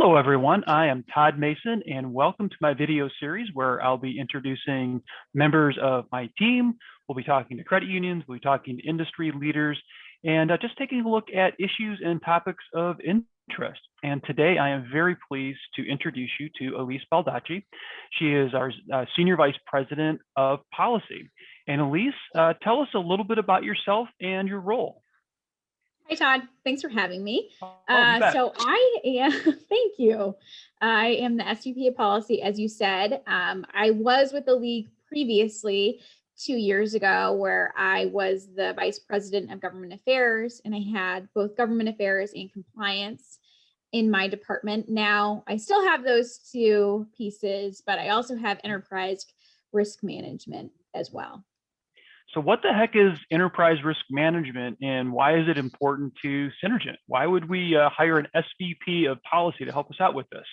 Hello, everyone. I am Todd Mason, and welcome to my video series where I'll be introducing members of my team. We'll be talking to credit unions, we'll be talking to industry leaders, and just taking a look at issues and topics of interest. And today I am very pleased to introduce you to Elise Baldacci. She is our Senior Vice President of Policy. And Elise, tell us a little bit about yourself and your role. Hi, Todd. Thanks for having me. You Thank you. I am the SVP of Policy, as you said. I was with the league previously 2 years ago, where I was the Vice President of Government Affairs, and I had both government affairs and compliance in my department. Now, I still have those two pieces, but I also have enterprise risk management as well. So what the heck is enterprise risk management, and why is it important to Synergent? Why would we hire an SVP of policy to help us out with this?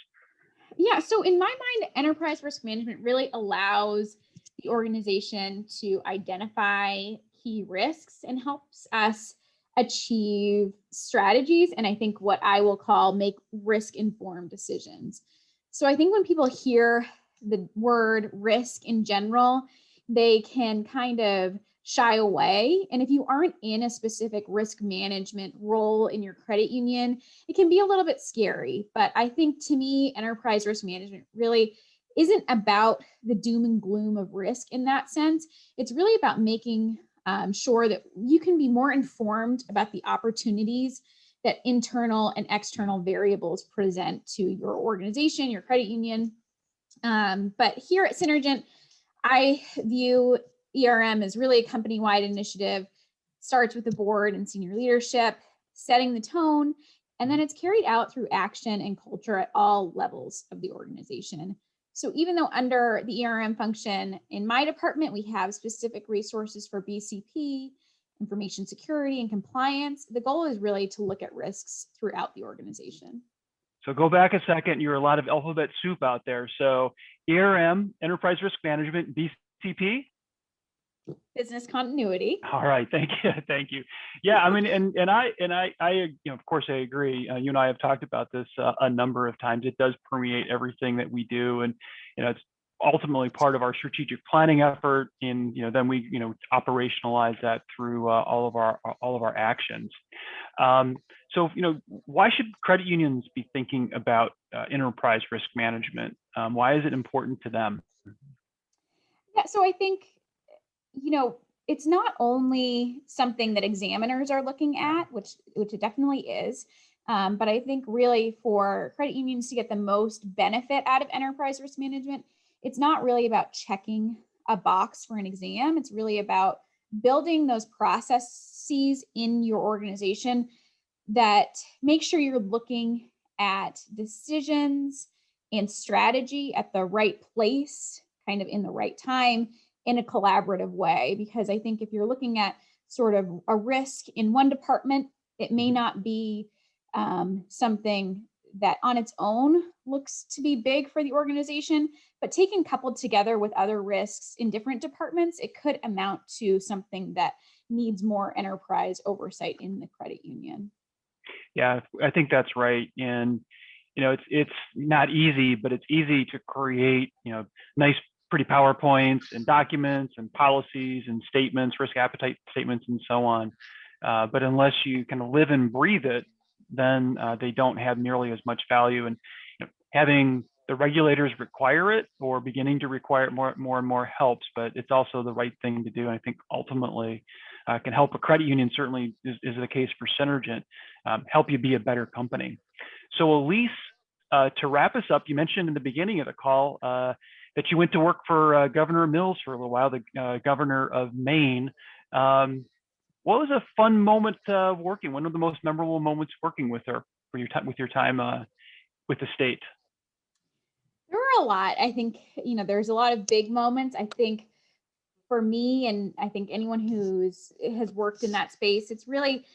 Yeah, so in my mind, enterprise risk management really allows the organization to identify key risks and helps us achieve strategies, and I think what I will call make risk-informed decisions. So I think when people hear the word risk in general, they can kind of shy away. And if you aren't in a specific risk management role in your credit union, it can be a little bit scary. But I think, to me, enterprise risk management really isn't about the doom and gloom of risk in that sense. It's really about making sure that you can be more informed about the opportunities that internal and external variables present to your organization, your credit union. But here at Synergent, I view ERM as really a company-wide initiative. It starts with the board and senior leadership, setting the tone, and then it's carried out through action and culture at all levels of the organization. So even though under the ERM function in my department, we have specific resources for BCP, information security, and compliance, the goal is really to look at risks throughout the organization. So go back a second, you're a lot of alphabet soup out there. So ERM, Enterprise Risk Management, BCP? Business continuity. All right, thank you. Yeah, I mean, and I, of course, I agree. You and I have talked about this a number of times. It does permeate everything that we do, and it's ultimately part of our strategic planning effort. And then we operationalize that through all of our actions. So why should credit unions be thinking about enterprise risk management? Why is it important to them? Yeah, so I think it's not only something that examiners are looking at, which it definitely is, but I think really for credit unions to get the most benefit out of enterprise risk management, it's not really about checking a box for an exam. It's really about building those processes in your organization that make sure you're looking at decisions and strategy at the right place, kind of in the right time, in a collaborative way. Because I think if you're looking at sort of a risk in one department, it may not be something that on its own looks to be big for the organization, but taken coupled together with other risks in different departments, it could amount to something that needs more enterprise oversight in the credit union. Yeah, I think that's right. And it's not easy, but it's easy to create nice, pretty PowerPoints and documents and policies and statements, risk appetite statements, and so on. But unless you kind of live and breathe it, then they don't have nearly as much value. And having the regulators require it or beginning to require it more and more helps, but it's also the right thing to do. And I think ultimately can help a credit union, certainly is the case for Synergent, help you be a better company. So Elise, to wrap us up, you mentioned in the beginning of the call that you went to work for Governor Mills for a little while, the governor of Maine. What was a fun moment working? One of the most memorable moments working with her for your time with the state? There were a lot. I think there's a lot of big moments. I think for me, and I think anyone has worked in that space, it's really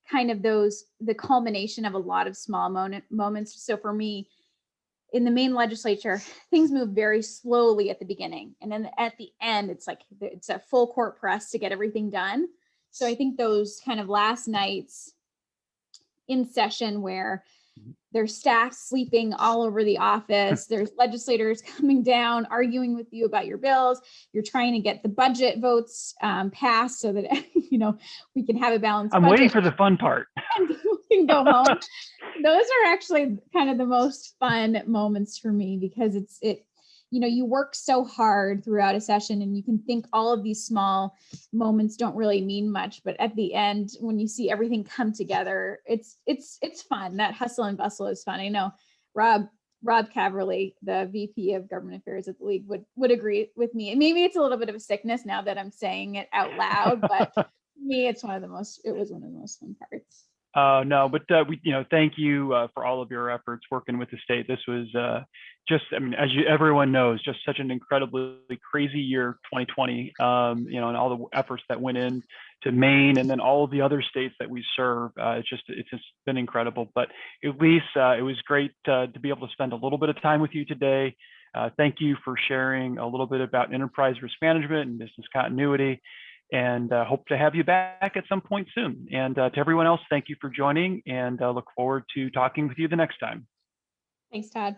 kind of the culmination of a lot of small moments. So for me, in the Maine legislature, things move very slowly at the beginning. And then at the end, it's like it's a full court press to get everything done. So I think those kind of last nights in session where there's staff sleeping all over the office. There's legislators coming down, arguing with you about your bills. You're trying to get the budget votes passed so that, you know, we can have a balanced budget. I'm waiting for the fun part. And people can go home. Those are actually kind of the most fun moments for me, because you know, you work so hard throughout a session and you can think all of these small moments don't really mean much, but at the end, when you see everything come together, it's fun. That hustle and bustle is fun. I know Rob Caverly, the VP of Government Affairs at the League, would agree with me. And maybe it's a little bit of a sickness now that I'm saying it out loud, but for me, it was one of the most fun parts. No, but thank you for all of your efforts working with the state. This was just, I mean, everyone knows, just such an incredibly crazy year, 2020. And all the efforts that went in to Maine and then all of the other states that we serve. It's just been incredible. But Elise, it was great to be able to spend a little bit of time with you today. Thank you for sharing a little bit about enterprise risk management and business continuity. And hope to have you back at some point soon. And to everyone else, thank you for joining, and look forward to talking with you the next time. Thanks, Todd.